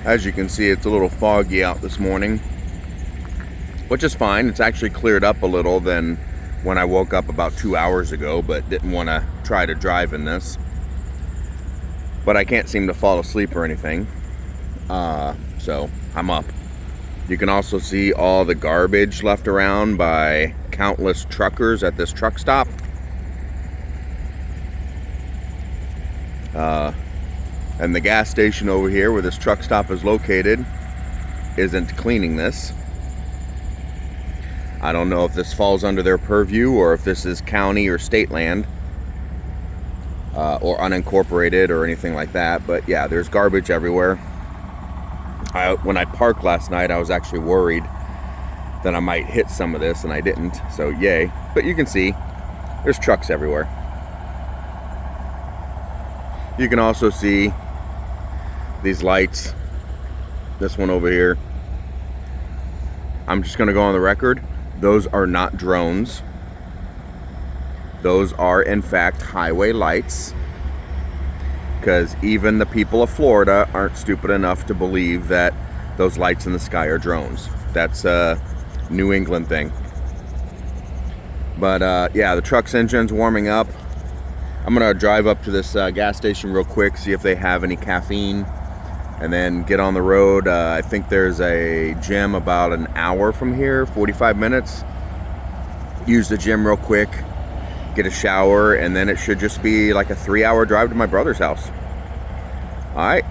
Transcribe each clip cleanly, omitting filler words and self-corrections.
As you can see, it's a little foggy out this morning, which is fine. It's actually cleared up a little than when I woke up about 2 hours ago, but didn't want to try to drive in this. But I can't seem to fall asleep or anything, so I'm up. You can also see all the garbage left around by countless truckers at this truck stop. And the gas station over here where this truck stop is located isn't cleaning this. I don't know if this falls under their purview or if this is county or state land, or unincorporated or anything like that. But yeah, there's garbage everywhere. When I parked last night, I was actually worried that I might hit some of this, and I didn't, so yay. But you can see there's trucks everywhere. You can also see these lights. This one over here, I'm just going to go on the record, those are not drones. Those are in fact highway lights, because even the people of Florida aren't stupid enough to believe that those lights in the sky are drones. That's a New England thing. But yeah, the truck's engine's warming up. I'm gonna drive up to this gas station real quick, see if they have any caffeine, and then get on the road. I think there's a gym about an hour from here, 45 minutes. Use the gym real quick, get a shower, and then it should just be like a 3-hour drive to my brother's house. All right.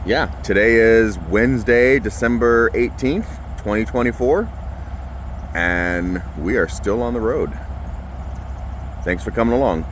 Yeah, today is Wednesday, December 18th, 2024, and we are still on the road. Thanks for coming along.